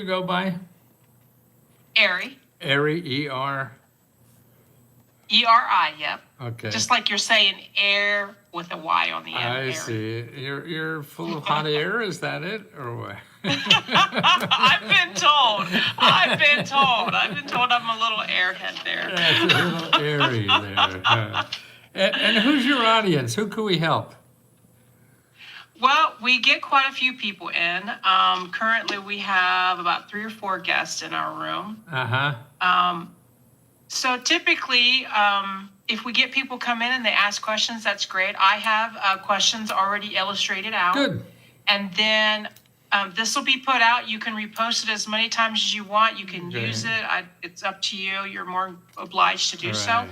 You go by? Airy. Airy, E-R. E-R-I, yep. Okay. Just like you're saying air with a Y on the end. I Airy. see. You're full of hot air, is that it? Or what? I've been told. I've been told I'm a little airhead there. That's a little airy there. And who's your audience? Who could we help? Well, we get quite a few people in. Currently, we have about 3 or 4 guests in our room. Uh-huh. So typically, if we get people come in and they ask questions, that's great. I have questions already illustrated out. Good. And then this will be put out. You can repost it as many times as you want. You can use it. It's up to you. You're more obliged to do so. Right.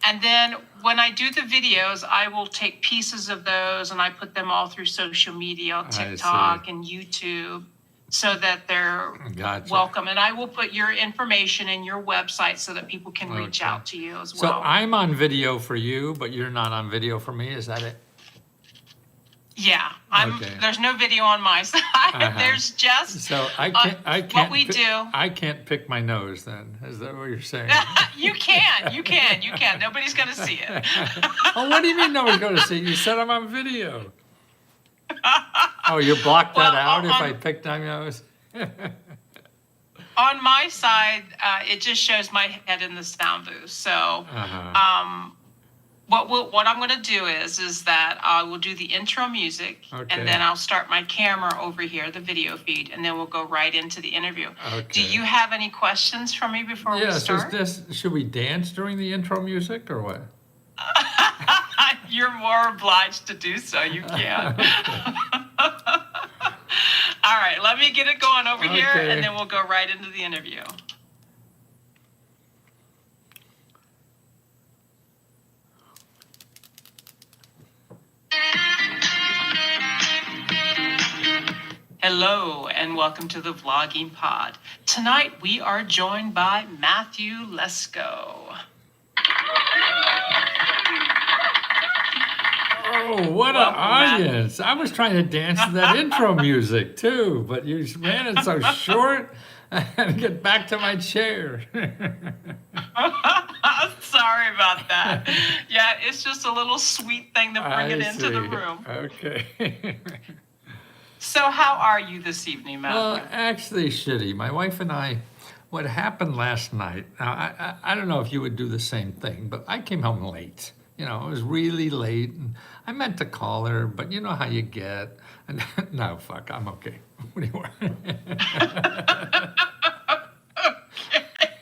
And then when I do the videos, I will take pieces of those and I put them all through social media, TikTok and YouTube, so that they're welcome. And I will put your information and your website so that people can reach out to you as well. So I'm on video for you, but you're not on video for me. Is that it? Yeah, there's no video on my side. There's just what we do. I can't pick my nose then. Is that what you're saying? You can. Nobody's going to see it. Oh, what do you mean nobody's going to see it? You said I'm on video. Oh, you blocked that out if I picked my nose? On my side, it just shows my head in the sound booth. So what I'm going to do is that I will do the intro music, and then I'll start my camera over here, the video feed, and then we'll go right into the interview. Okay. Do you have any questions for me before we start? Should we dance during the intro music or what? You're more obliged to do so. You can. All right, let me get it going over here, and then we'll go right into the interview. Hello, and welcome to the Vlogging Pod. Tonight, we are joined by Matthew Lesko. Oh, what an audience. I was trying to dance to that intro music too, but you ran it so short, I had to get back to my chair. Sorry about that. Yeah, it's just a little sweet thing to bring it into the room. Okay. So how are you this evening, Matthew? Well, actually shitty. My wife and I, what happened last night, now I don't know if you would do the same thing, but I came home late. You know, it was really late, and I meant to call her, but you know how you get. And no, fuck, I'm okay. What do you want?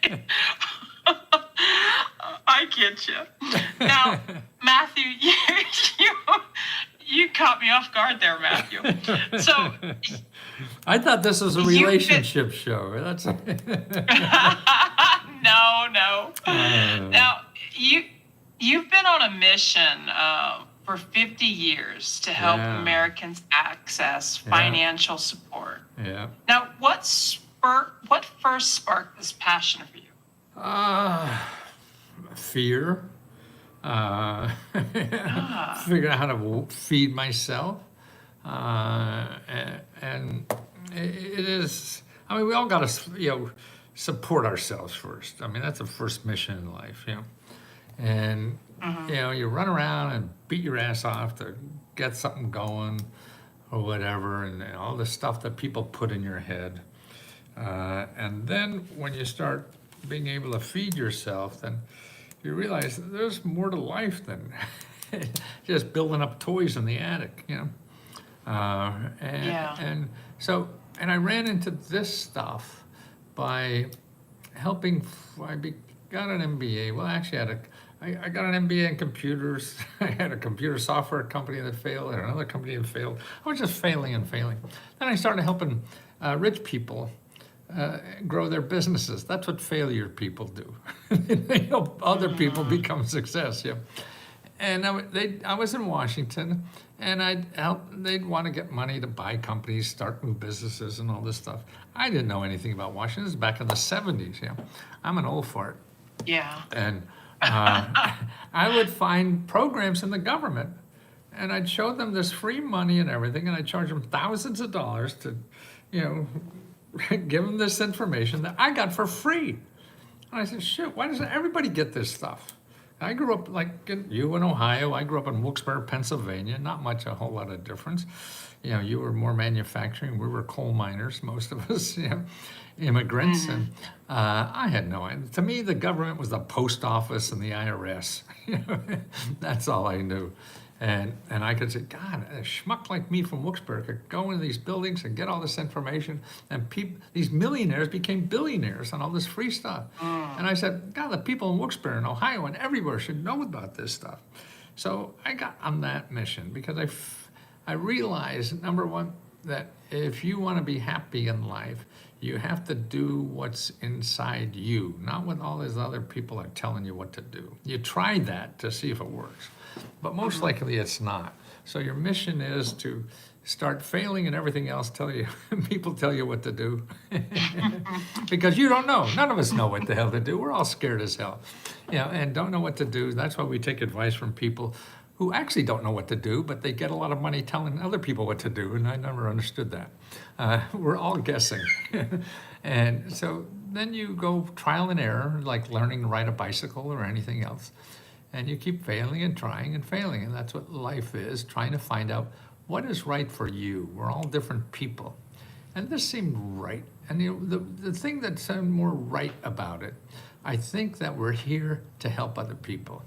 Okay. I get you. Now, Matthew, you caught me off guard there, Matthew. So I thought this was a relationship show. That's no. Now you've been on a mission for 50 years to help Americans access financial support. Yeah. Now, what first sparked this passion for you? Fear. Figure out how to feed myself. And it is, I mean, we all got to, support ourselves first. I mean, that's the first mission in life, And, you run around and beat your ass off to get something going or whatever, and all the stuff that people put in your head. And then when you start being able to feed yourself, then you realize that there's more to life than just building up toys in the attic, And so I ran into this stuff by helping. Got an MBA. Well, actually, I got an MBA in computers. I had a computer software company that failed, and another company that failed. I was just failing and failing. Then I started helping rich people grow their businesses. That's what failure people do. They help other people become success. And I was in Washington, and they'd want to get money to buy companies, start new businesses, and all this stuff. I didn't know anything about Washington. This is back in the 70s. I'm an old fart. Yeah. And I would find programs in the government, and I'd show them this free money and everything, and I'd charge them thousands of dollars to, give them this information that I got for free. And I said, shit, why doesn't everybody get this stuff? I grew up like you in Ohio. I grew up in Wilkes-Barre, Pennsylvania. Not much, a whole lot of difference. You know, you were more manufacturing. We were coal miners, most of us, you know, immigrants. And I had no idea. To me, the government was the post office and the IRS. You know, that's all I knew. And I could say, God, a schmuck like me from Wilkes-Barre could go into these buildings and get all this information, and these millionaires became billionaires on all this free stuff. And I said, God, the people in Wilkes-Barre and Ohio and everywhere should know about this stuff. So I got on that mission because I realized, number one, that if you want to be happy in life, you have to do what's inside you, not what all these other people are telling you what to do. You try that to see if it works, but most likely it's not. So your mission is to start failing and everything else people tell you what to do. Because you don't know. None of us know what the hell to do. We're all scared as hell, you know, and don't know what to do. That's why we take advice from people who actually don't know what to do, but they get a lot of money telling other people what to do, and I never understood that. We're all guessing. And so then you go trial and error, like learning to ride a bicycle or anything else, and you keep failing and trying and failing, and that's what life is, trying to find out what is right for you. We're all different people. And this seemed right. And you know, the thing that seemed more right about it, I think that we're here to help other people.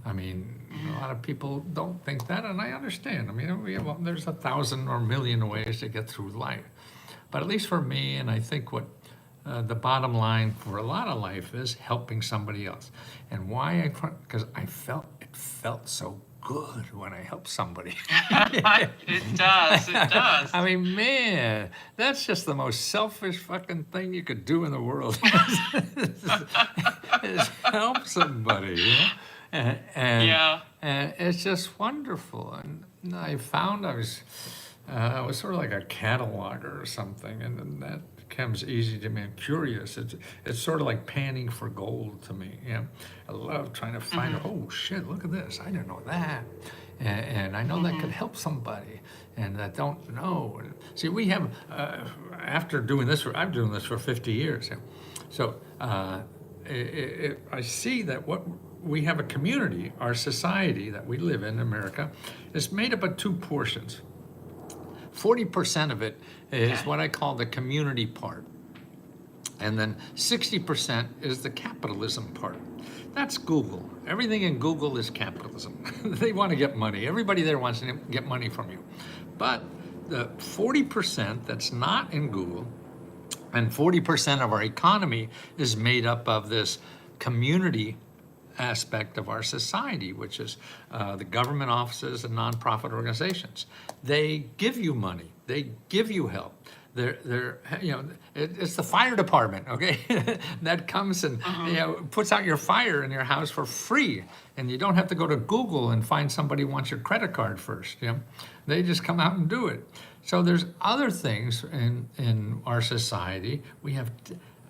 I mean, a lot of people don't think that, and I understand. I mean, there's 1,000 or a million ways to get through life. But at least for me, and I think what the bottom line for a lot of life is helping somebody else. And why? Because it felt so good when I helped somebody. It does. I mean, man, that's just the most selfish fucking thing you could do in the world. is help somebody, you know? And it's just wonderful. And I found I was sort of like a cataloger or something, and then that becomes easy to me. I'm curious. It's sort of like panning for gold to me. You know? I love trying to find, oh shit, look at this. I didn't know that. And I know that could help somebody, and that don't know. See, we have, after doing this, I'm doing this for 50 years. So I see that we have a community, our society that we live in America, is made up of two portions. 40% of it is what I call the community part. And then 60% is the capitalism part. That's Google. Everything in Google is capitalism. They want to get money. Everybody there wants to get money from you. But the 40% that's not in Google, and 40% of our economy is made up of this community aspect of our society, which is the government offices and nonprofit organizations. They give you money. They give you help. They're you know, it's the fire department, okay, that comes and you know, puts out your fire in your house for free, and you don't have to go to Google and find somebody who wants your credit card first. You know, they just come out and do it. So there's other things in our society. We have,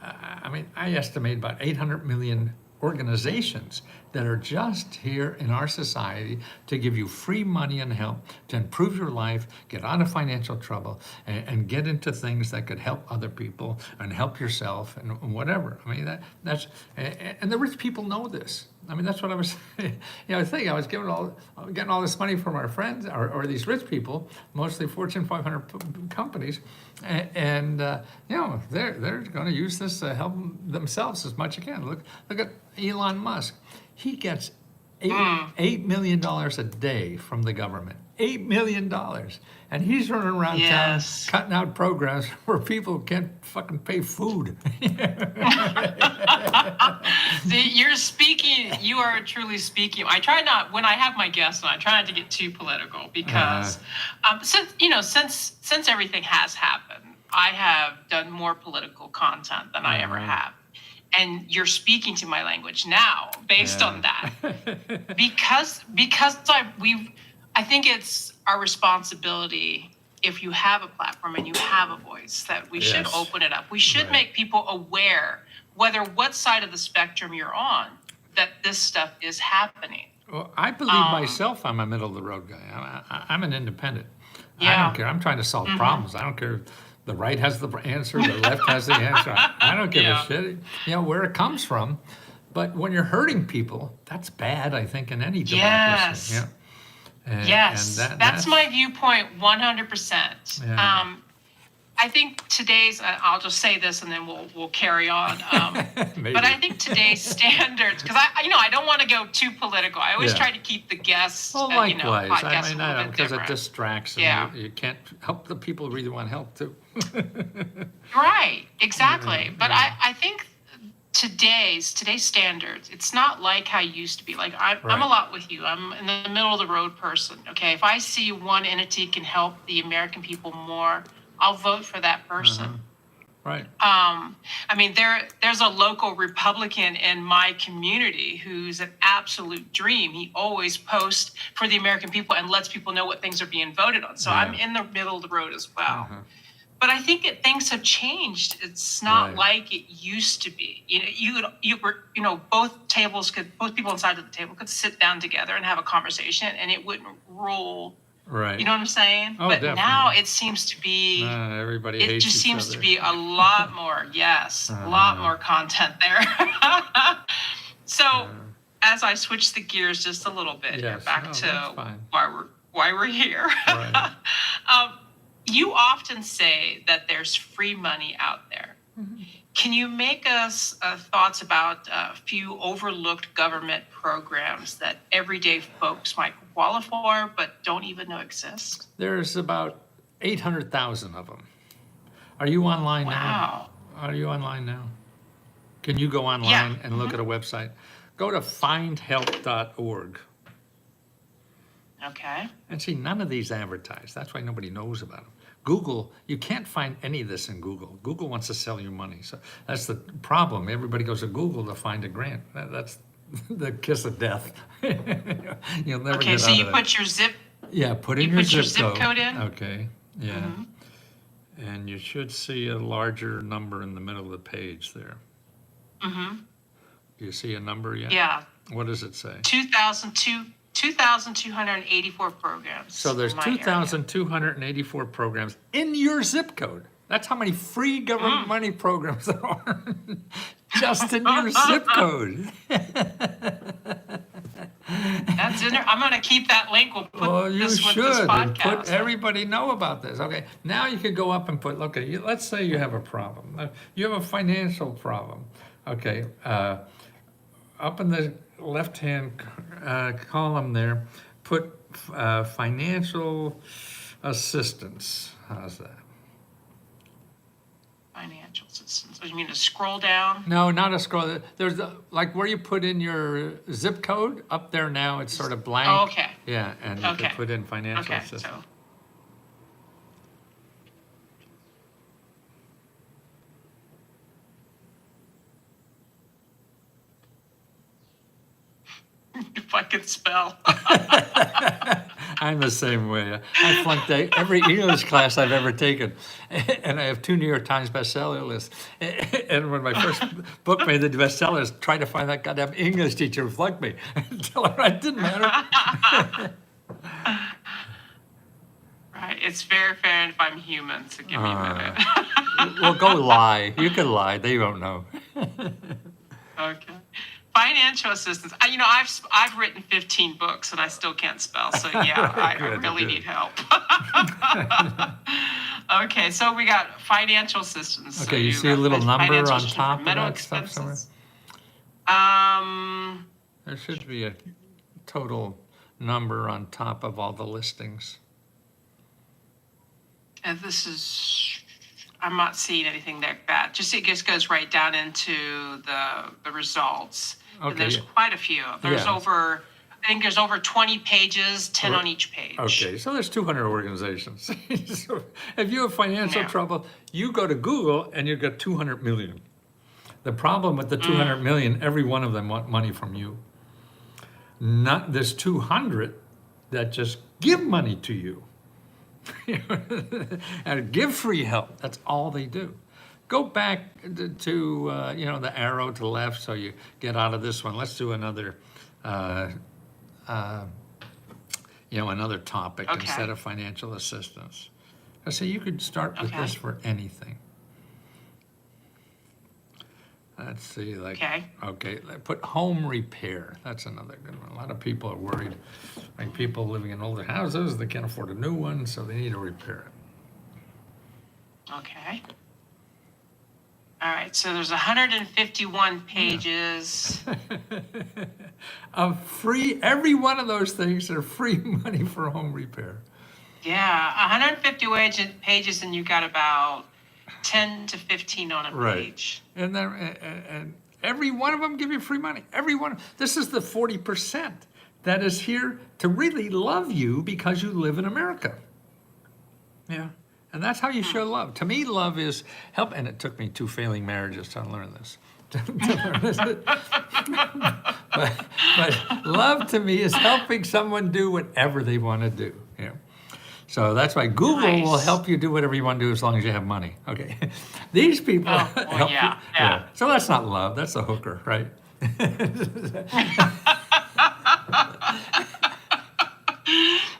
I mean, I estimate about 800 million organizations that are just here in our society to give you free money and help to improve your life, get out of financial trouble, and get into things that could help other people and help yourself and whatever. I mean, that's and the rich people know this. I mean, that's what I was, you know, I was getting all this money from our friends or these rich people, mostly Fortune 500 companies, and you know, they're going to use this to help themselves as much as they can. Look at Elon Musk. He gets $8 million a day from the government. $8 million. And he's running around town cutting out programs where people can't fucking pay food. See, you are truly speaking. I try not, when I have my guests on, I try not to get too political because since everything has happened, I have done more political content than I ever have. And you're speaking to my language now based on that. because I think it's our responsibility, if you have a platform and you have a voice, that we should open it up. We should make people aware, whether what side of the spectrum you're on, that this stuff is happening. Well, I believe myself I'm a middle of the road guy. I'm an independent. I don't care. I'm trying to solve problems. I don't care The right has the answer, the left has the answer. I don't give a shit, where it comes from. But when you're hurting people, that's bad, I think, in any democracy. Yes. Yeah. Yes, And that's my viewpoint 100%. Yeah. I think today's, I'll just say this and then we'll carry on. Maybe. But I think today's standards, because I don't want to go too political. I always try to keep the guests, likewise. podcasts a little bit Because it different. distracts, and Yeah. you can't help the people who really want help too. Right, exactly. But I think today's standards, it's not like how it used to be. Like I'm a lot with you. I'm in the middle of the road person. Okay, if I see one entity can help the American people more, I'll vote for that person. Right. I mean, there's a local Republican in my community who's an absolute dream. He always posts for the American people and lets people know what things are being voted on. So I'm in the middle of the road as well. But I think things have changed. It's not like it used to be. Both people inside of the table could sit down together and have a conversation, and it wouldn't rule. Right. You know what I'm saying? Oh, but definitely. Now it seems to be. Everybody It hates just each seems other. to be a lot more. Yes, a lot more content there. So, as I switch the gears just a little bit, back to why we're here. Right. You often say that there's free money out there. Can you make us thoughts about a few overlooked government programs that everyday folks might qualify for but don't even know exist? There's about 800,000 of them. Are you online now? Are you online now? Can you go online and look at a website? Go to findhelp.org. Okay. And see, none of these advertise. That's why nobody knows about them. Google, you can't find any of this in Google. Google wants to sell you money. So that's the problem. Everybody goes to Google to find a grant. That's the kiss of death. You'll never get so out you of put your zip. put in your zip code in. Okay, yeah. And you should see a larger number in the middle of the page there. Do you see a number yet? Yeah. What does it say? 2,284 programs. So there's 2,284 programs in your zip code. That's how many free government money programs there are just in your zip code. That's in there. I'm going to keep that link. We'll put this with this podcast. Put everybody know about this. Okay, now you can go up and put, okay, let's say you have a problem. You have a financial problem. Okay, up in the left-hand column there, put financial assistance. How's that? Financial assistance. You mean to scroll down? No, not a scroll. There's like where you put in your zip code. Up there now, it's sort of blank. Oh, okay. Yeah, and you can put in financial assistance. So. If I could spell. I'm the same way. I flunked every English class I've ever taken, and I have 2 New York Times bestseller lists. And when my first book made the bestsellers, tried to find that goddamn English teacher who flunked me. Tell her it didn't matter. Right, it's very fair if I'm human, so give me a minute. Well, go lie. You can lie. They don't know. Okay. Financial assistance. I've written 15 books and I still can't spell. So yeah, I really need help. Okay, so we got financial assistance. Okay, you see a little number on top of that stuff somewhere? There should be a total number on top of all the listings. And I'm not seeing anything like that. It just goes right down into the results. Okay. And there's quite a few. I think there's over 20 pages, 10 on each page. Okay, so there's 200 organizations. So if you have financial trouble, you go to Google and you get 200 million. The problem with the 200 million, every one of them want money from you. There's 200 that just give money to you. And give free help. That's all they do. Go back to the arrow to the left so you get out of this one. Let's do another another topic instead of financial assistance. I say you could start with this for anything. Let's see, like, okay, put home repair. That's another good one. A lot of people are worried, like people living in older houses, they can't afford a new one, so they need to repair it. Okay. All right, so there's 151 pages. Of free, every one of those things are free money for home repair. Yeah, 150 pages, and you got about 10 to 15 on a page. And then, and every one of them give you free money. Every one. This is the 40% that is here to really love you because you live in America. Yeah. And that's how you show love. To me, love is help. And it took me 2 failing marriages to learn this. but love to me is helping someone do whatever they want to do. Yeah. So that's why Google will help you do whatever you want to do as long as you have money. Okay. These people help you. Yeah. So that's not love. That's a hooker, right?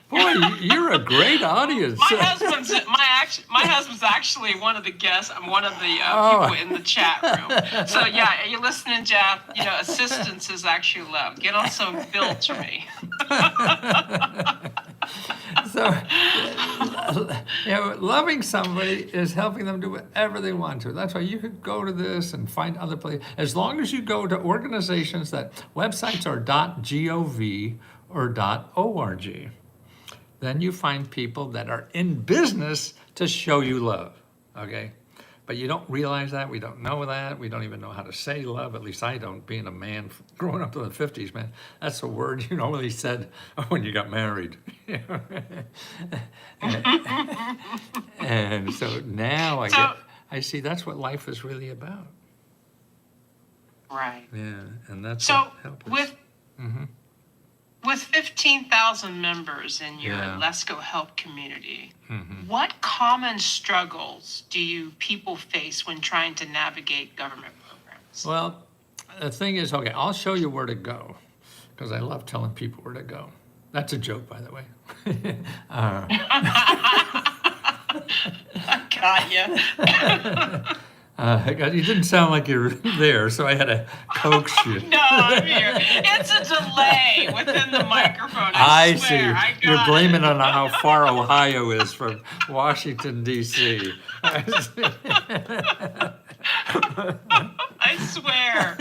Boy, you're a great audience. My husband's actually one of the guests. I'm one of the people in the chat room. So yeah, you're listening, Jeff. You know, assistance is actually love. Get on some bills for me. So, you know, loving somebody is helping them do whatever they want to. That's why you could go to this and find other places. As long as you go to organizations that websites are .gov or .org, then you find people that are in business to show you love, okay? But you don't realize that. We don't know that. We don't even know how to say love. At least I don't, being a man growing up in the 50s, man. That's a word you normally said when you got married. and so now I see that's what life is really about. Right. Yeah, and that's so with 15,000 members in your Let's Go Help community, what common struggles do people face when trying to navigate government programs? Well, the thing is, okay, I'll show you where to go, because I love telling people where to go. That's a joke, by the way. I got you. You didn't sound like you were there, so I had to coax you. No, I'm here. It's a delay within the microphone. I swear. see. You're blaming on how far Ohio is from Washington, D.C. I swear.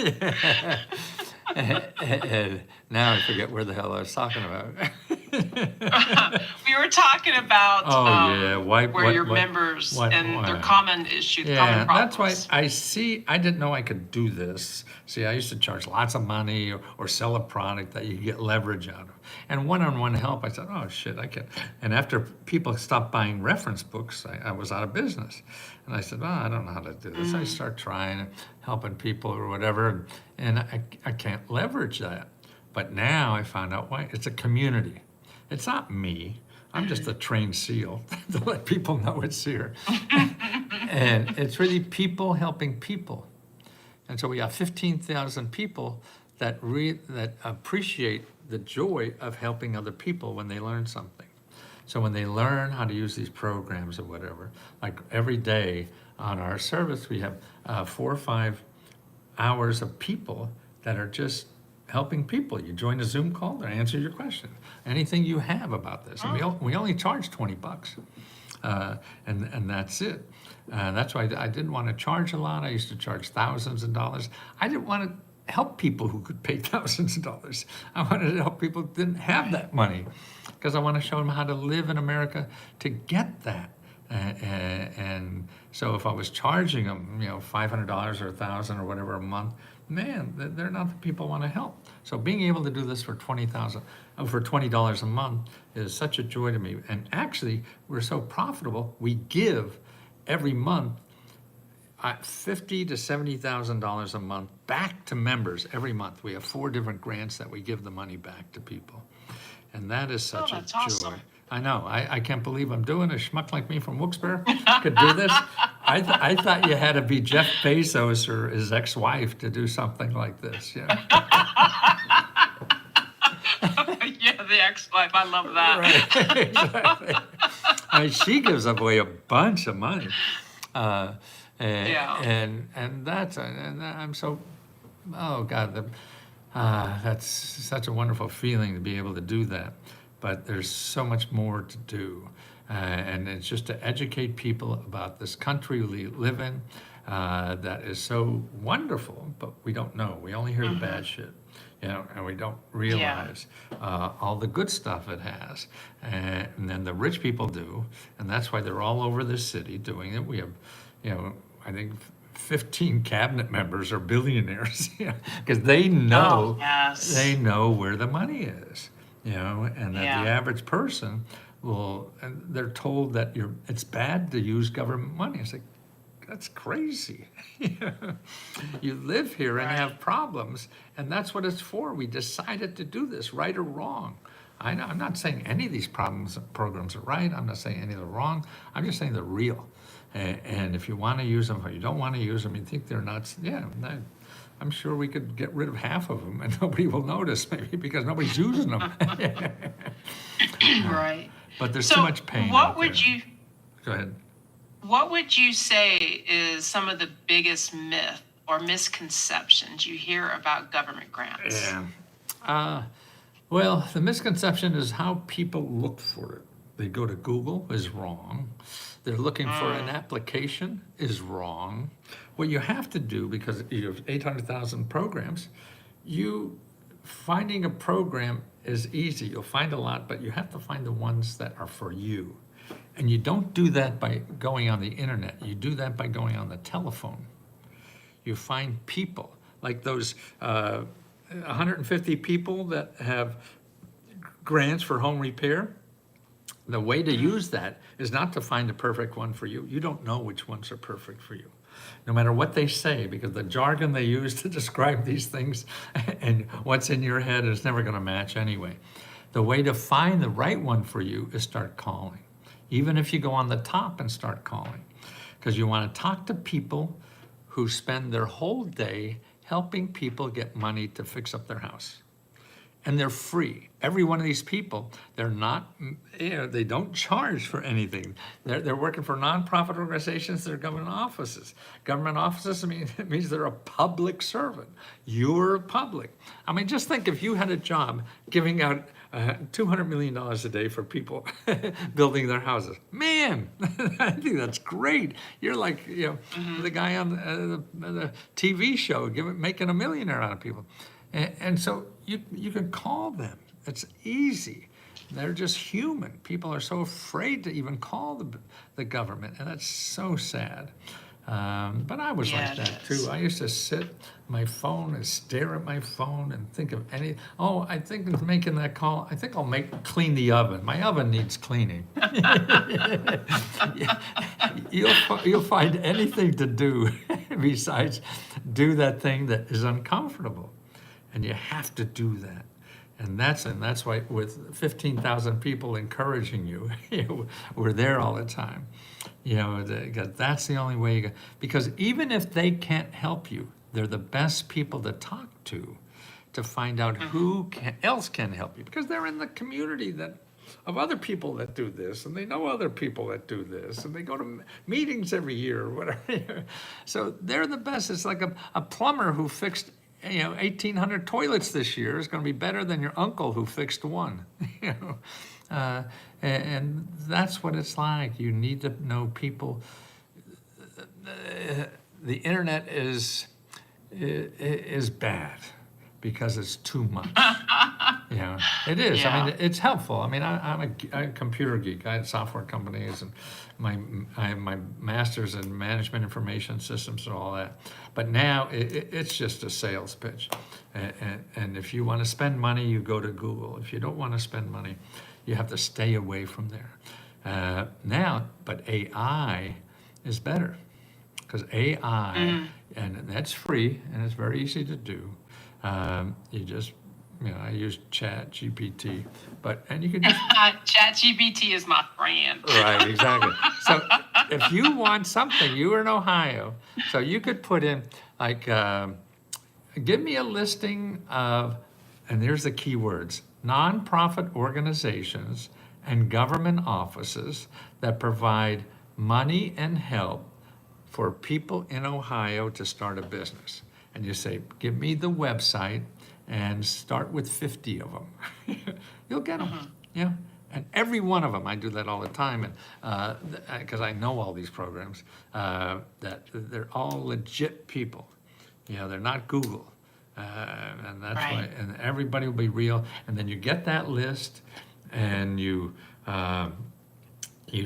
And now I forget where the hell I was talking about. We were talking about where your members and their common issue, common problems. That's why I didn't know I could do this. See, I used to charge lots of money or sell a product that you get leverage out of. And one-on-one help, I said, oh shit, I can. And after people stopped buying reference books, I was out of business. And I said, I don't know how to do this. I start trying, helping people or whatever, and I can't leverage that. But now I found out why. It's a community. It's not me. I'm just a trained SEAL to let people know it's here. And it's really people helping people. And so we have 15,000 people that appreciate the joy of helping other people when they learn something. So when they learn how to use these programs or whatever, like every day on our service, we have 4 or 5 hours of people that are just helping people. You join a Zoom call, they answer your question. Anything you have about this. And we only charge $20, and that's it. That's why I didn't want to charge a lot. I used to charge thousands of dollars. I didn't want to help people who could pay thousands of dollars. I wanted to help people who didn't have that money, because I want to show them how to live in America to get that. And so if I was charging them, $500 or $1,000 or whatever a month, man, they're not the people I want to help. So being able to do this for $20 a month is such a joy to me. And actually, we're so profitable, we give every month $50,000 to $70,000 a month back to members every month. We have 4 different grants that we give the money back to people. And that is such a joy. Awesome. I know. I can't believe I'm doing. A schmuck like me from Wilkes-Barre could do this. I thought you had to be Jeff Bezos or his ex-wife to do something like this. Yeah. Yeah, the ex-wife. I love that. Right. Exactly. She gives away a bunch of money. Yeah. And that's, and I'm so, oh God, that's such a wonderful feeling to be able to do that. But there's so much more to do. And it's just to educate people about this country we live in that is so wonderful, but we don't know. We only hear the bad shit, and we don't realize all the good stuff it has. And then the rich people do, and that's why they're all over this city doing it. We have, I think 15 cabinet members are billionaires, because they know yes. they know where the money is, and that Yeah. the average person and they're told that it's bad to use government money. It's like, that's crazy. You live here and have problems, and that's what it's for. We decided to do this, right or wrong. I'm not saying any of these programs are right. I'm not saying any of them are wrong. I'm just saying they're real. And if you want to use them or you don't want to use them, you think they're nuts, I'm sure we could get rid of half of them and nobody will notice, maybe because nobody's using them. Right. But there's too much pain. What would you? Go ahead. What would you say is some of the biggest myth or misconceptions you hear about government grants? Yeah. Well, the misconception is how people look for it. They go to Google is wrong. They're looking for an application is wrong. What you have to do, because you have 800,000 programs, finding a program is easy. You'll find a lot, but you have to find the ones that are for you. And you don't do that by going on the internet. You do that by going on the telephone. You find people, like those 150 people that have grants for home repair. The way to use that is not to find the perfect one for you. You don't know which ones are perfect for you, no matter what they say, because the jargon they use to describe these things and what's in your head is never going to match anyway. The way to find the right one for you is start calling. Even if you go on the top and start calling, because you want to talk to people who spend their whole day helping people get money to fix up their house. And they're free. Every one of these people, they're not, they don't charge for anything. They're working for nonprofit organizations, they're government offices. Government offices, it means they're a public servant. You're public. Just think if you had a job giving out $200 million a day for people building their houses. Man, I think that's great. You're like, the guy on the TV show making a millionaire out of people. And so you can call them. It's easy. They're just human. People are so afraid to even call the government, and that's so sad. But I was like that too. I used to sit my phone and stare at my phone and think of I think of making that call. I think I'll clean the oven. My oven needs cleaning. You'll find anything to do besides do that thing that is uncomfortable. And you have to do that. And that's why with 15,000 people encouraging you, we're there all the time. That's the only way you go. Because even if they can't help you, they're the best people to talk to find out who else can help you. Because they're in the community of other people that do this, and they know other people that do this, and they go to meetings every year or whatever. So they're the best. It's like a plumber who fixed 1,800 toilets this year is going to be better than your uncle who fixed one. And that's what it's like. You need to know people. The internet is bad because it's too much. It is. Yeah. It's helpful. I'm a computer geek. I had software companies, and I have my master's in management information systems and all that. But now it's just a sales pitch. And if you want to spend money, you go to Google. If you don't want to spend money, you have to stay away from there. But AI is better, because AI, and that's free, and it's very easy to do. You just, I use Chat GPT, and you can just... Chat GPT is my friend. Right, exactly. So if you want something, you are in Ohio, so you could put in, give me a listing of, and there's the keywords, nonprofit organizations and government offices that provide money and help for people in Ohio to start a business. And you say, give me the website and start with 50 of them. You'll get them. Yeah. And every one of them, I do that all the time, and because I know all these programs, that they're all legit people. They're not Google. And that's why, and everybody will be real. And then you get that list, and you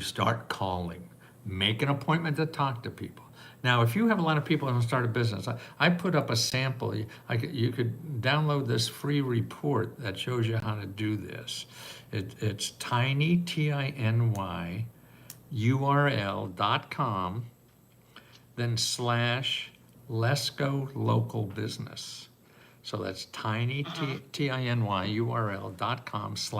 start calling, make an appointment to talk to people. Now, if you have a lot of people who want to start a business, I put up a sample. You could download this free report that shows you how to do this. It's tiny, TINY, URL.com, then / Let's Go Local Business. So that's tiny, TINY, URL.com /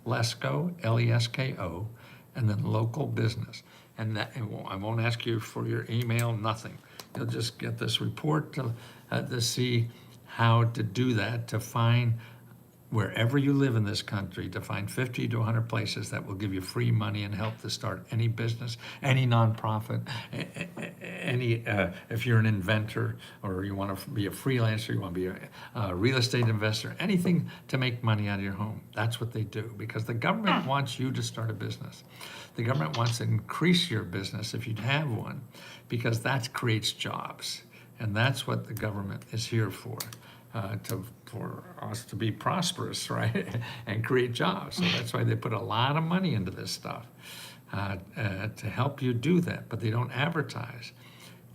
Let's Go, LESKO, and then local business. And that, I won't ask you for your email, nothing. You'll just get this report to see how to do that, to find wherever you live in this country, to find 50 to 100 places that will give you free money and help to start any business, any nonprofit, if you're an inventor or you want to be a freelancer, you want to be a real estate investor, anything to make money out of your home. That's what they do, because the government wants you to start a business. The government wants to increase your business if you have one, because that creates jobs. And that's what the government is here for us to be prosperous, right? And create jobs. So that's why they put a lot of money into this stuff to help you do that, but they don't advertise.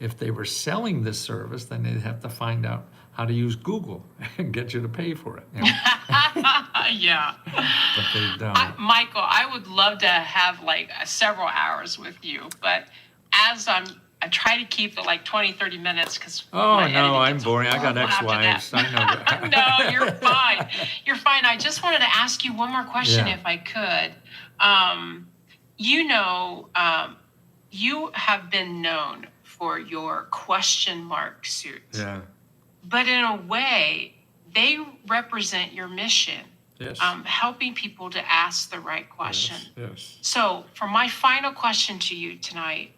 If they were selling this service, then they'd have to find out how to use Google and get you to pay for it. Yeah. But they don't. Michael, I would love to have like several hours with you, but as I try to keep it like 20, 30 minutes because oh no, I'm boring. I got ex-wives. I know. No, you're fine. You're fine. I just wanted to ask you one more question, if I could. You have been known for your question mark suits. Yeah. But in a way, they represent your mission. Yes. Helping people to ask the right question. Yes. So for my final question to you tonight,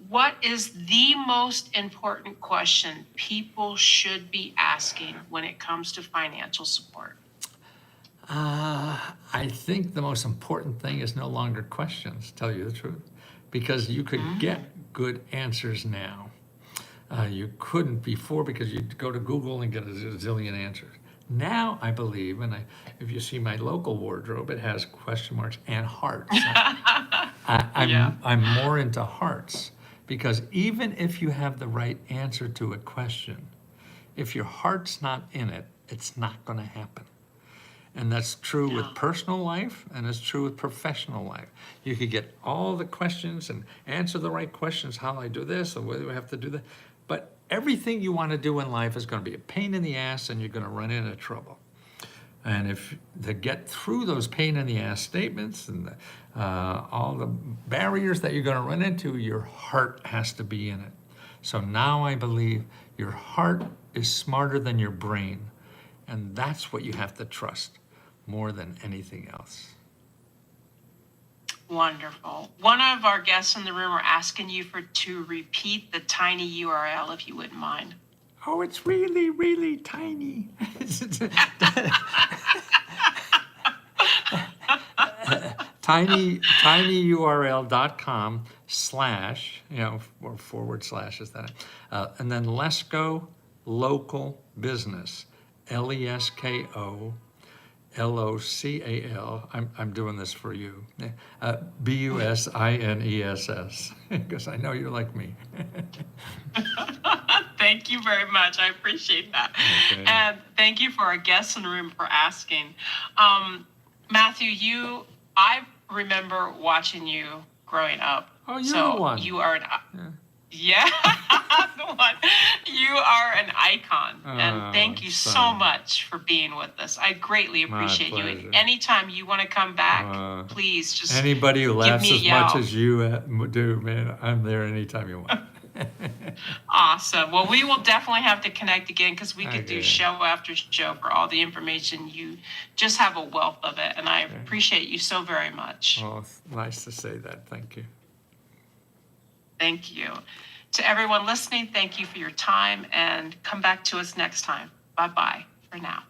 what is the most important question people should be asking when it comes to financial support? I think the most important thing is no longer questions, tell you the truth, because you could get good answers now. You couldn't before because you'd go to Google and get a zillion answers. Now I believe, and if you see my local wardrobe, it has question marks and hearts. I'm more into hearts, because even if you have the right answer to a question, if your heart's not in it, it's not going to happen. And that's true with personal life, and it's true with professional life. You could get all the questions and answer the right questions, how do I do this, or whether I have to do that. But everything you want to do in life is going to be a pain in the ass, and you're going to run into trouble. And to get through those pain in the ass statements and all the barriers that you're going to run into, your heart has to be in it. So now I believe your heart is smarter than your brain, and that's what you have to trust more than anything else. Wonderful. One of our guests in the room are asking you to repeat the tiny URL, if you wouldn't mind. Oh, it's really, really tiny. tinyurl.com / or / is that, and then Let's Go Local Business, LESKO LOCAL. I'm doing this for you. BUSINESS, because I know you're like me. Thank you very much. I appreciate that. Okay. And thank you for our guests in the room for asking. Matthew, I remember watching you growing up. Oh, you're the one. You are the one. You are an icon. And thank you so much for being with us. I greatly appreciate you. And anytime you want to come back, please just anybody who laughs give me as much as you do, man, I'm there anytime you want. Awesome. Well, we will definitely have to connect again because we could do Okay. show after show for all the information. You just have a wealth of it, and I appreciate you so very much. Well, it's nice to say that. Thank you. Thank you. To everyone listening, thank you for your time, and come back to us next time. Bye-bye for now.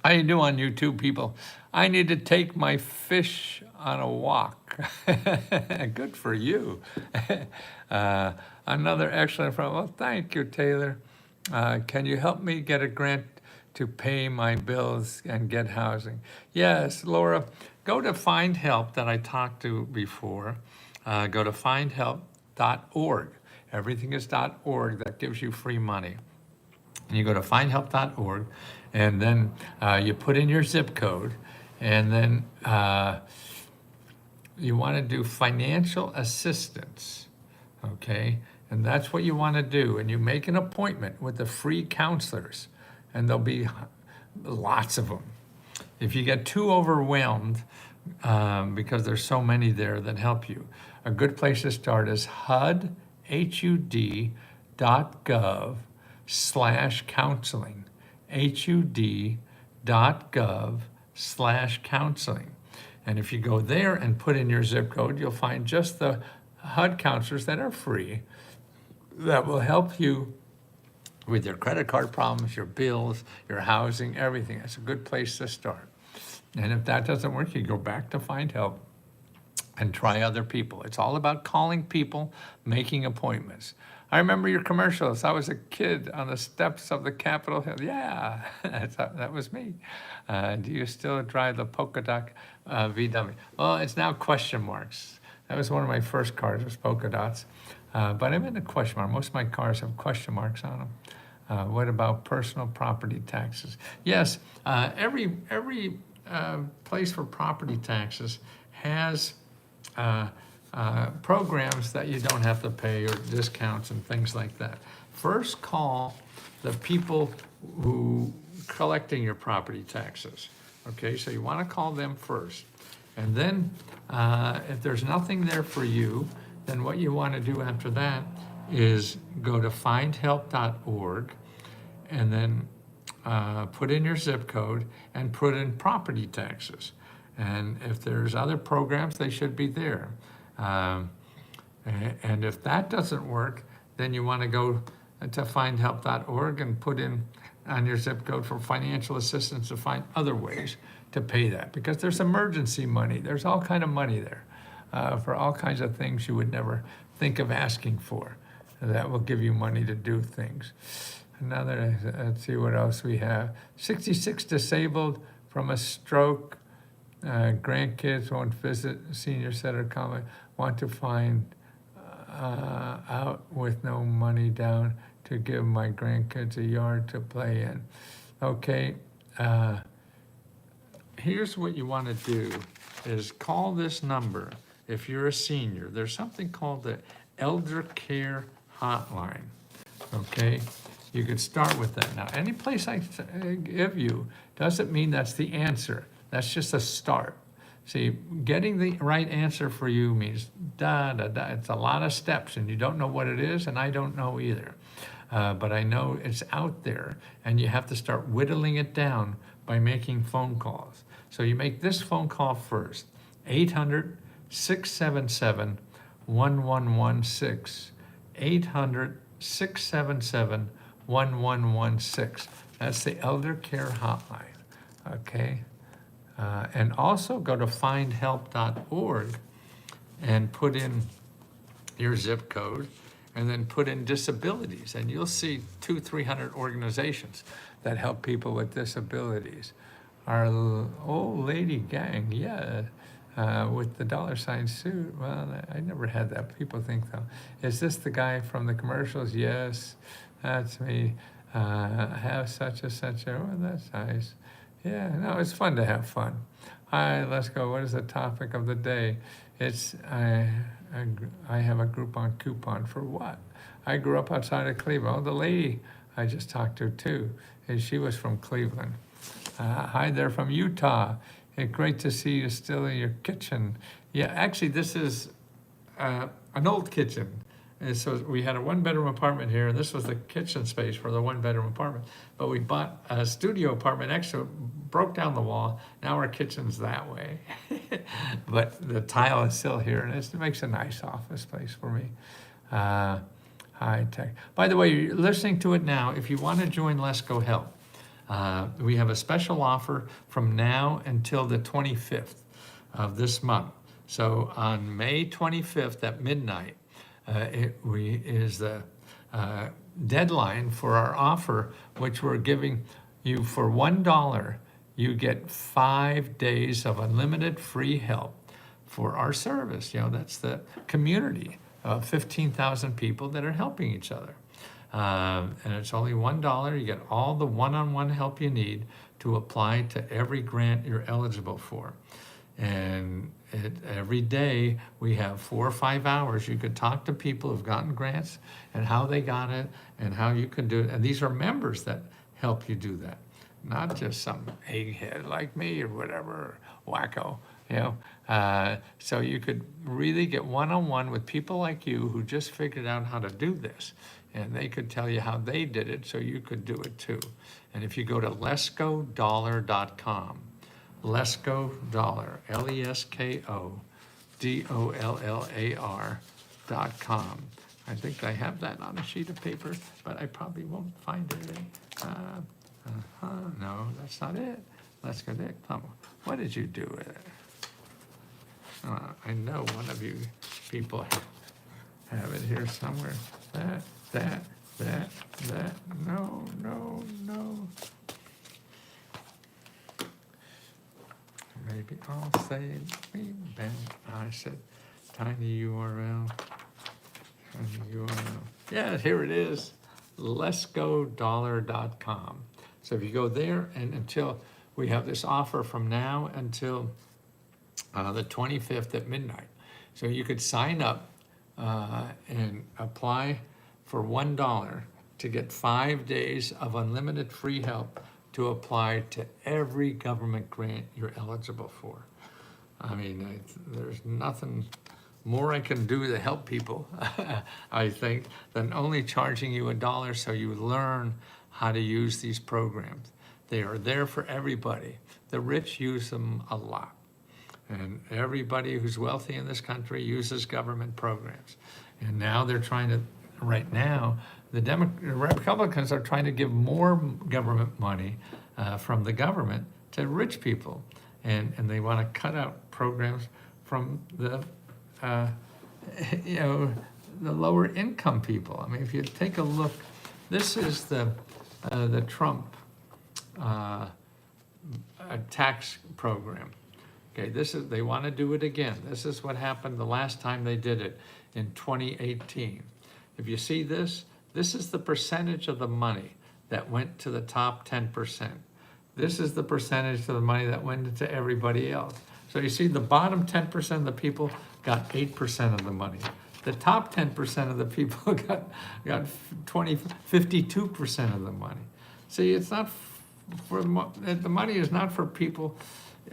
How you doing, YouTube people? I need to take my fish on a walk. Good for you. Another excellent friend. Well, thank you, Taylor. Can you help me get a grant to pay my bills and get housing? Yes, Laura, go to Find Help that I talked to before. Go to findhelp.org. Everything is .org. That gives you free money. And you go to findhelp.org, and then you put in your zip code, and then you want to do financial assistance, okay? And that's what you want to do. And you make an appointment with the free counselors, and there'll be lots of them. If you get too overwhelmed, because there's so many there that help you, a good place to start is hud.gov/counseling, hud.gov/counseling. And if you go there and put in your zip code, you'll find just the HUD counselors that are free that will help you with your credit card problems, your bills, your housing, everything. It's a good place to start. And if that doesn't work, you go back to Find Help and try other people. It's all about calling people, making appointments. I remember your commercials. I was a kid on the steps of the Capitol Hill. Yeah, that was me. Do you still drive the polka dot VW? Well, it's now question marks. That was one of my first cars, was polka dots. But I'm in a question mark. Most of my cars have question marks on them. What about personal property taxes? Yes, every place for property taxes has programs that you don't have to pay, or discounts and things like that. First, call the people who collecting your property taxes. Okay, so you want to call them first. And then if there's nothing there for you, then what you want to do after that is go to findhelp.org, and then put in your zip code and put in property taxes. And if there's other programs, they should be there. And if that doesn't work, then you want to go to findhelp.org and put in on your zip code for financial assistance to find other ways to pay that. Because there's emergency money. There's all kind of money there for all kinds of things you would never think of asking for. That will give you money to do things. Another, let's see what else we have. 66 disabled from a stroke. Grandkids won't visit senior center comment. Want to find out with no money down to give my grandkids a yard to play in. Okay, here's what you want to do is call this number if you're a senior. There's something called the Elder Care Hotline, okay? You could start with that. Now, any place I give you doesn't mean that's the answer. That's just a start. See, getting the right answer for you means It's a lot of steps, and you don't know what it is, and I don't know either. But I know it's out there, and you have to start whittling it down by making phone calls. So you make this phone call first, 800-677-1116, 800-677-1116. That's the Elder Care Hotline, okay? And also go to findhelp.org and put in your zip code, and then put in disabilities, and you'll see 200-300 organizations that help people with disabilities. Our old lady gang, yeah, with the $ suit. Well, I never had that. People think though. Is this the guy from the commercials? Yes, that's me. Have such a. Oh, that's nice. Yeah, no, it's fun to have fun. All right, let's go. What is the topic of the day? It's I have a Groupon coupon for what? I grew up outside of Cleveland. Oh, the lady I just talked to too, and she was from Cleveland. Hi there from Utah. Great to see you still in your kitchen. Yeah, actually, this is an old kitchen. And so we had a one-bedroom apartment here, and this was the kitchen space for the one-bedroom apartment. But we bought a studio apartment next to it, broke down the wall. Now our kitchen's that way. But the tile is still here, and it makes a nice office place for me. High tech. By the way, you're listening to it now. If you want to join Let's Go Help, we have a special offer from now until the 25th of this month. So on May 25th at midnight, is the deadline for our offer, which we're giving you for $1. You get 5 days of unlimited free help for our service. You know, that's the community of 15,000 people that are helping each other. And it's only $1. You get all the one-on-one help you need to apply to every grant you're eligible for. And every day we have 4 or 5 hours. You could talk to people who've gotten grants and how they got it and how you can do it. And these are members that help you do that, not just some egghead like me or whatever, wacko, you know. So you could really get one-on-one with people like you who just figured out how to do this. And they could tell you how they did it so you could do it too. And if you go to leskodollar.com, Lesko Dollar, LESKODOLLAR.com. I think I have that on a sheet of paper, but I probably won't find it. No, that's not it. Let's go there. What did you do with it? I know one of you people have it here somewhere. That. No. Maybe I'll say, Ben. I said, tiny URL. Yeah, here it is, leskodollar.com. So if you go there, and until we have this offer from now until the 25th at midnight. So you could sign up and apply for $1 to get 5 days of unlimited free help to apply to every government grant you're eligible for. I mean, there's nothing more I can do to help people, I think, than only charging you $1 so you learn how to use these programs. They are there for everybody. The rich use them a lot. And everybody who's wealthy in this country uses government programs. And now they're trying to, right now, the Republicans are trying to give more government money from the government to rich people. And they want to cut out programs from the, the lower income people. I mean, if you take a look, this is the Trump tax program. Okay, they want to do it again. This is what happened the last time they did it in 2018. If you see this is the percentage of the money that went to the top 10%. This is the percentage of the money that went to everybody else. So you see the bottom 10% of the people got 8% of the money. The top 10% of the people got 52% of the money. See, it's not for the money is not for people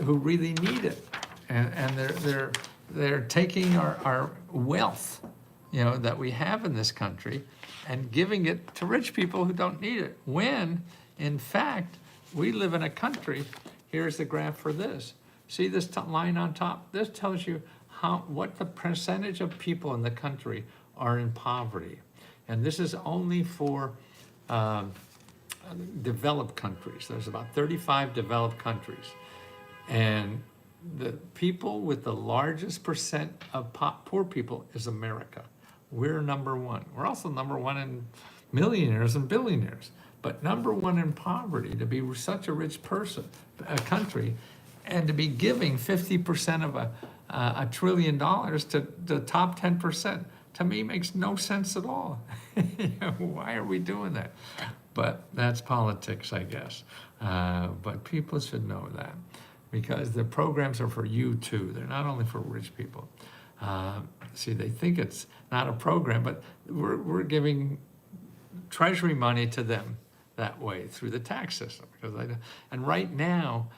who really need it, and they're taking our wealth, that we have in this country, and giving it to rich people who don't need it. When, in fact, we live in a country. Here's the graph for this. See this line on top? This tells you what the percentage of people in the country are in poverty, and this is only for developed countries. There's about 35 developed countries. And the people with the largest percent of poor people is America. We're number one. We're also number one in millionaires and billionaires, but number one in poverty, to be such a rich a country, and to be giving 50% of $1 trillion to the top 10%, to me makes no sense at all. Why are we doing that? But that's politics, I guess. But people should know that, because the programs are for you too. They're not only for rich people. See, they think it's not a program, but we're giving Treasury money to them that way through the tax system. And right now,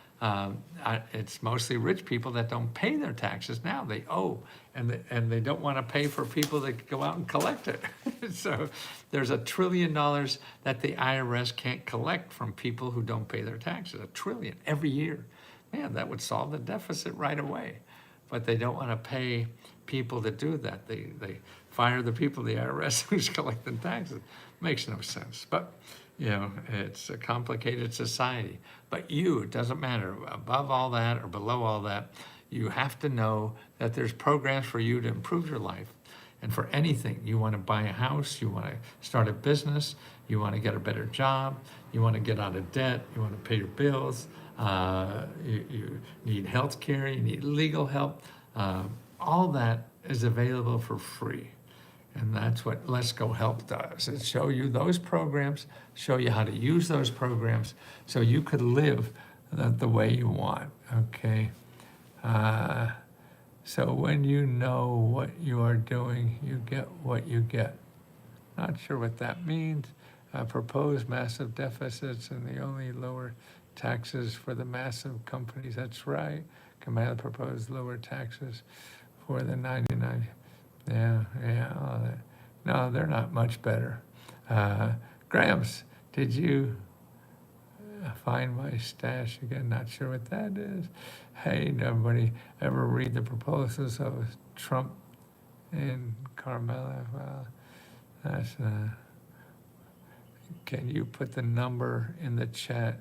it's mostly rich people that don't pay their taxes now. They owe, and they don't want to pay for people that go out and collect it. So there's $1 trillion that the IRS can't collect from people who don't pay their taxes. $1 trillion every year. Man, that would solve the deficit right away. But they don't want to pay people to do that. They fire the people, the IRS, who's collecting taxes. Makes no sense. But, it's a complicated society. But it doesn't matter, above all that or below all that, you have to know that there's programs for you to improve your life. And for anything, you want to buy a house, you want to start a business, you want to get a better job, you want to get out of debt, you want to pay your bills, you need health care, you need legal help. All that is available for free. And that's what Let's Go Help does. It show you those programs, show you how to use those programs so you could live the way you want, okay? So when you know what you are doing, you get what you get. Not sure what that means. Proposed massive deficits and the only lower taxes for the massive companies. That's right. Command proposed lower taxes for the 99. Yeah. All that. No, they're not much better. Grams, did you find my stash again? Not sure what that is. Hey, nobody ever read the proposals of Trump and Carmela? Well, that's can you put the number in the chat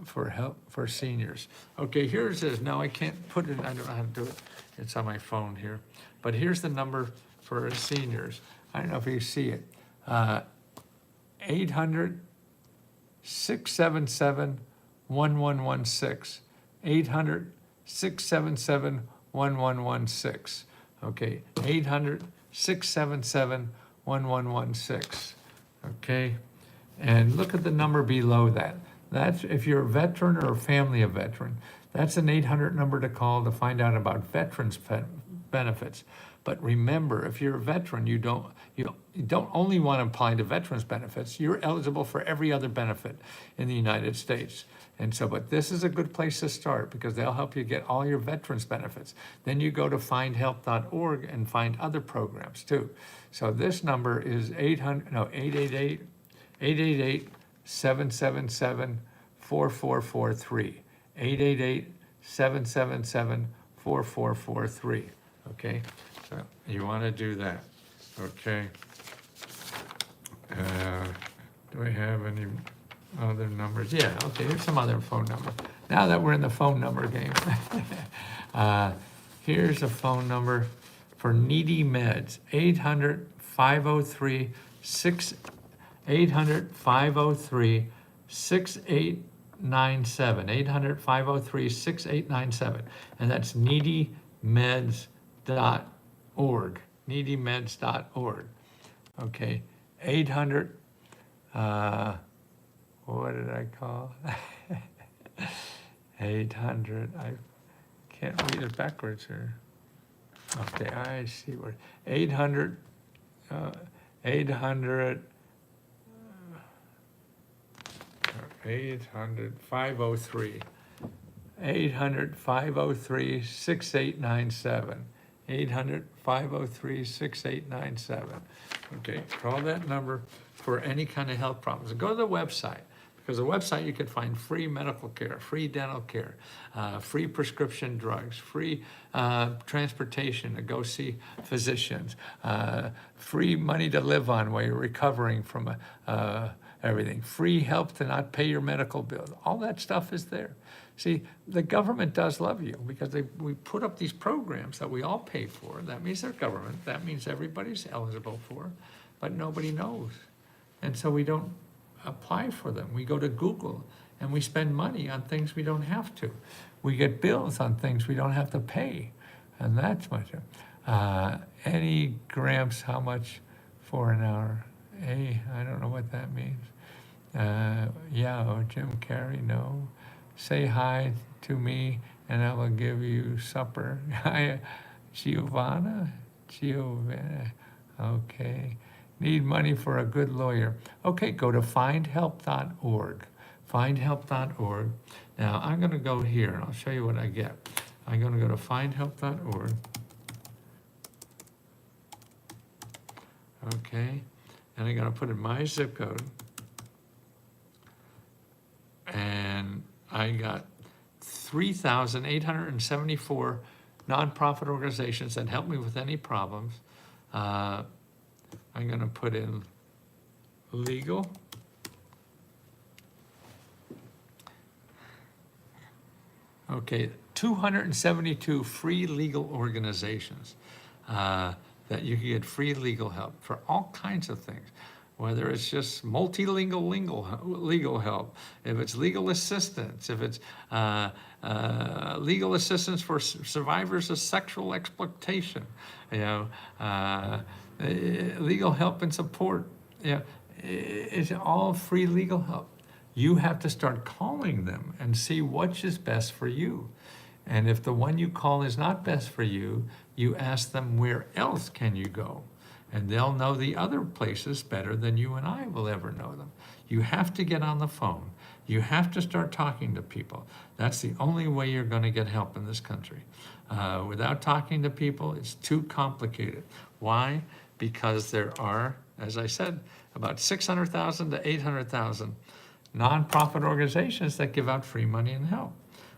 for help for seniors? Okay, here's this. No, I can't put it. I don't know how to do it. It's on my phone here. But here's the number for seniors. I don't know if you see it. 800-677-1116. 800-677-1116. Okay, 800-677-1116. Okay, and look at the number below that. That's if you're a veteran or a family of veteran. That's an 800 number to call to find out about veterans benefits. But remember, if you're a veteran, you don't only want to apply to veterans benefits. You're eligible for every other benefit in the United States. And so, but this is a good place to start because they'll help you get all your veterans benefits. Then you go to findhelp.org and find other programs too. So this number is 888-777-4443. 888-777-4443. Okay, so you want to do that. Okay. Do we have any other numbers? Yeah, okay, here's some other phone number. Now that we're in the phone number game. Here's a phone number for needy meds. 800-503-6897. 800-503-6897. And that's needymeds.org. Needymeds.org. Okay, 800, what did I call? 800, I can't read it backwards here. Okay, I see where, 800, 503. 800-503-6897. 800-503-6897. Okay, call that number for any kind of health problems. Go to the website, because the website you can find free medical care, free dental care, free prescription drugs, free transportation to go see physicians, free money to live on while you're recovering from everything, free help to not pay your medical bills. All that stuff is there. See, the government does love you because we put up these programs that we all pay for. That means they're government. That means everybody's eligible for, but nobody knows. And so we don't apply for them. We go to Google and we spend money on things we don't have to. We get bills on things we don't have to pay. And that's much. Any grams, how much for an hour? I don't know what that means. Jim Carrey, no. Say hi to me and I will give you supper. Hi, Giovanna? Okay. Need money for a good lawyer. Okay, go to findhelp.org. Findhelp.org. Now, I'm going to go here. I'll show you what I get. I'm going to go to findhelp.org. Okay. And I'm going to put in my zip code. And I got 3,874 nonprofit organizations that help me with any problems. I'm going to put in legal. Okay, 272 free legal organizations that you can get free legal help for all kinds of things. Whether it's just multilingual legal help, if it's legal assistance, if it's legal assistance for survivors of sexual exploitation, legal help and support, it's all free legal help. You have to start calling them and see which is best for you. And if the one you call is not best for you, you ask them, where else can you go? And they'll know the other places better than you and I will ever know them. You have to get on the phone. You have to start talking to people. That's the only way you're going to get help in this country. Without talking to people, it's too complicated. Why? Because there are, as I said, about 600,000 to 800,000 nonprofit organizations that give out free money and help.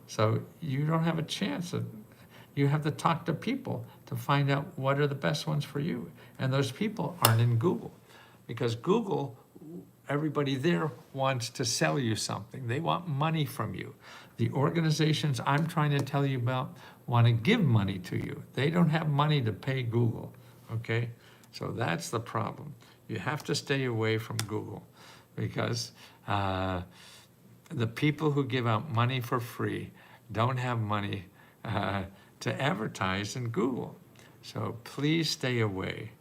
So you don't have a chance. You have to talk to people to find out what are the best ones for you. And those people aren't in Google, because Google, everybody there wants to sell you something. They want money from you. The organizations I'm trying to tell you about want to give money to you. They don't have money to pay Google, okay? So that's the problem. You have to stay away from Google, because the people who give out money for free don't have money to advertise in Google. So please stay away.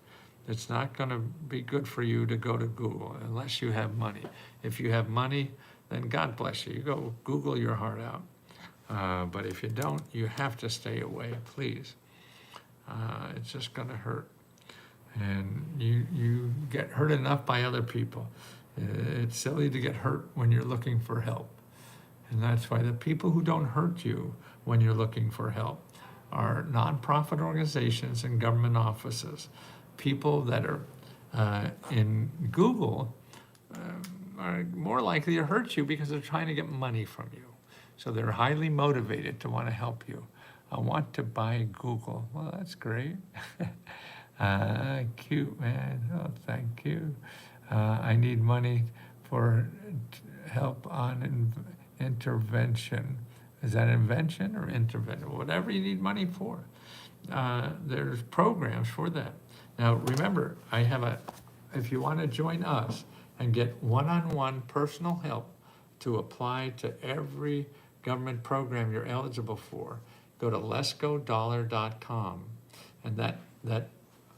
It's not going to be good for you to go to Google unless you have money. If you have money, then God bless you. You go Google your heart out. But if you don't, you have to stay away, please. It's just going to hurt. And you get hurt enough by other people. It's silly to get hurt when you're looking for help. And that's why the people who don't hurt you when you're looking for help are nonprofit organizations and government offices. People that are in Google are more likely to hurt you because they're trying to get money from you. So they're highly motivated to want to help you. I want to buy Google. Well, that's great. Cute, man. Oh, thank you. I need money for help on intervention. Is that invention or intervention? Whatever you need money for. There's programs for that. Now, remember, if you want to join us and get one-on-one personal help to apply to every government program you're eligible for, go to letsgodollar.com. And that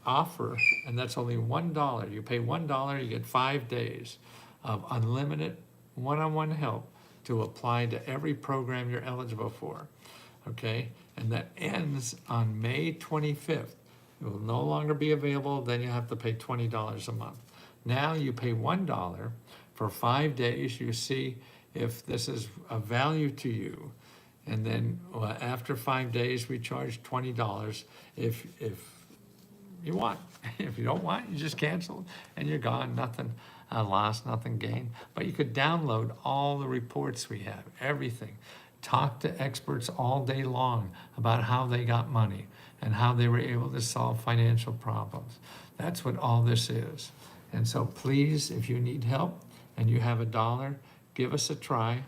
offer, and that's only $1. You pay $1, you get 5 days of unlimited one-on-one help to apply to every program you're eligible for, okay? And that ends on May 25th. It will no longer be available, then you have to pay $20 a month. Now you pay $1 for 5 days. You see if this is of value to you. And then after 5 days, we charge $20 if you want. If you don't want, you just cancel and you're gone. Nothing lost, nothing gained. But you could download all the reports we have, everything. Talk to experts all day long about how they got money and how they were able to solve financial problems. That's what all this is. And so please, if you need help and you have $1, give us a try.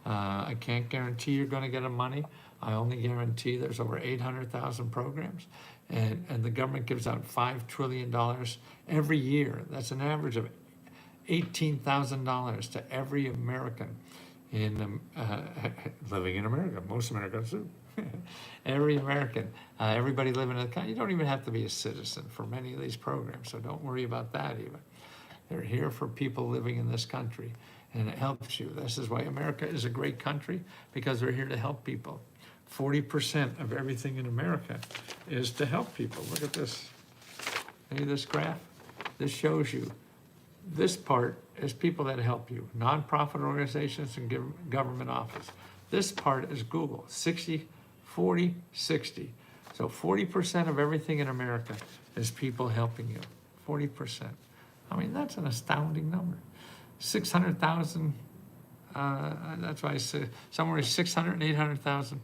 I can't guarantee you're going to get the money. I only guarantee there's over 800,000 programs, and the government gives out $5 trillion every year. That's an average of $18,000 to every American in living in America. Most Americans do. Every American, everybody living in the country. You don't even have to be a citizen for many of these programs, so don't worry about that even. They're here for people living in this country, and it helps you. This is why America is a great country, because we're here to help people. 40% of everything in America is to help people. Look at this. See this graph? This shows you, this part is people that help you, nonprofit organizations and government office. This part is Google, 60, 40, 60. So 40% of everything in America is people helping you, 40%. I mean, that's an astounding number. 600,000, that's why I say somewhere 600 and 800,000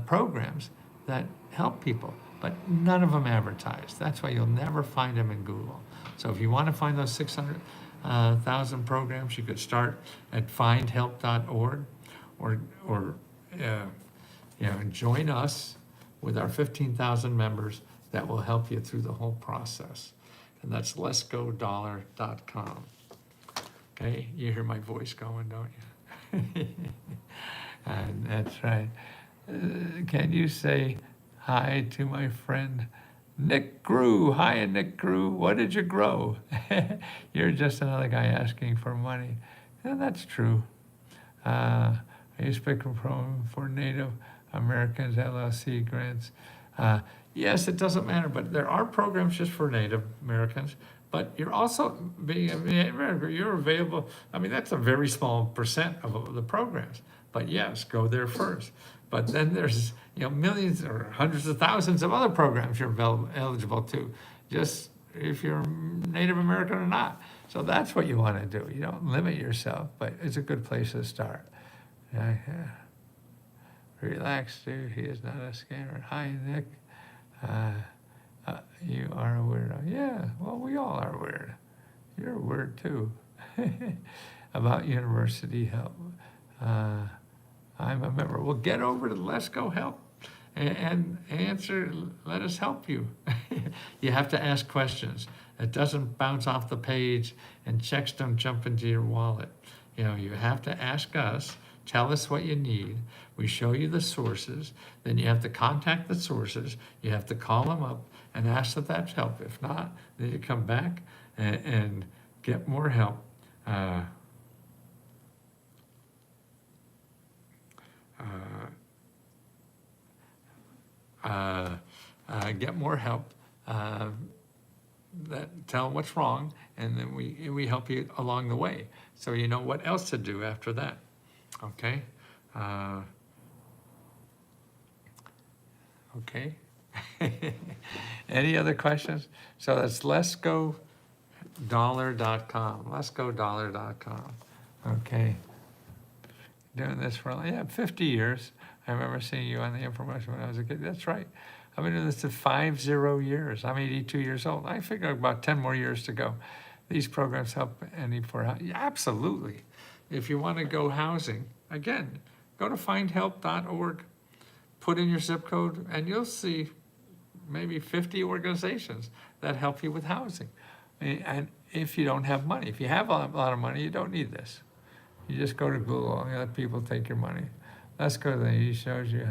programs that help people, but none of them advertise. That's why you'll never find them in Google. So if you want to find those 600,000 programs, you could start at findhelp.org or join us with our 15,000 members that will help you through the whole process. And that's letsgodollar.com. Okay, you hear my voice going, don't you? And that's right. Can you say hi to my friend Nick Grew? Hi, Nick Grew. What did you grow? You're just another guy asking for money. And that's true. Are you speaking for Native Americans LLC grants? Yes, it doesn't matter, but there are programs just for Native Americans. But you're also being you're available. I mean, that's a very small percent of the programs. But yes, go there first. But then there's millions or hundreds of thousands of other programs you're eligible to, just if you're Native American or not. So that's what you want to do. You don't limit yourself, but it's a good place to start. Yeah. Relax, dude. He is not a scammer. Hi, Nick. You are a weirdo. Yeah, well, we all are weird. You're weird too. About university help. I'm a member. Well, get over to Let's Go Help and answer. Let us help you. You have to ask questions. It doesn't bounce off the page and checks don't jump into your wallet. You have to ask us. Tell us what you need. We show you the sources. Then you have to contact the sources. You have to call them up and ask that that's help. If not, then you come back and get more help. Get more help. Tell them what's wrong, and then we help you along the way. So you know what else to do after that. Okay. Okay. Any other questions? So that's letsgodollar.com. Letsgodollar.com. Okay. Doing this for 50 years. I remember seeing you on the infomercial when I was a kid. That's right. I've been doing this for 50 years. I'm 82 years old. I figure about 10 more years to go. These programs help absolutely. If you want to go housing, again, go to findhelp.org, put in your zip code, and you'll see maybe 50 organizations that help you with housing. And if you don't have money, if you have a lot of money, you don't need this. You just go to Google and let people take your money. Let's go there. He shows you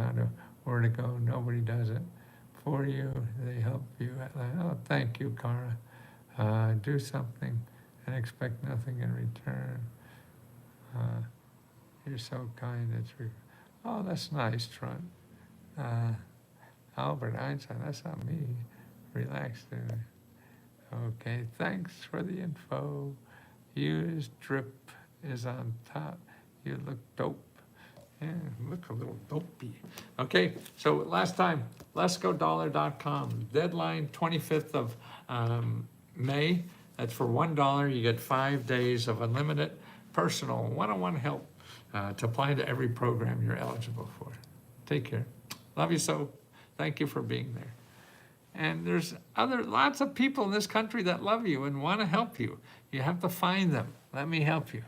where to go. Nobody does it for you. They help you. Oh, thank you, Cara. Do something and expect nothing in return. You're so kind. Oh, that's nice, Trent. Albert Einstein, that's not me. Relax, dude. Okay, thanks for the info. Use drip is on top. You look dope. Yeah, look a little dopey. Okay, so last time, letsgodollar.com. Deadline 25th of May. That's for $1. You get 5 days of unlimited personal one-on-one help to apply to every program you're eligible for. Take care. Love you so. Thank you for being there. And there's lots of people in this country that love you and want to help you. You have to find them. Let me help you.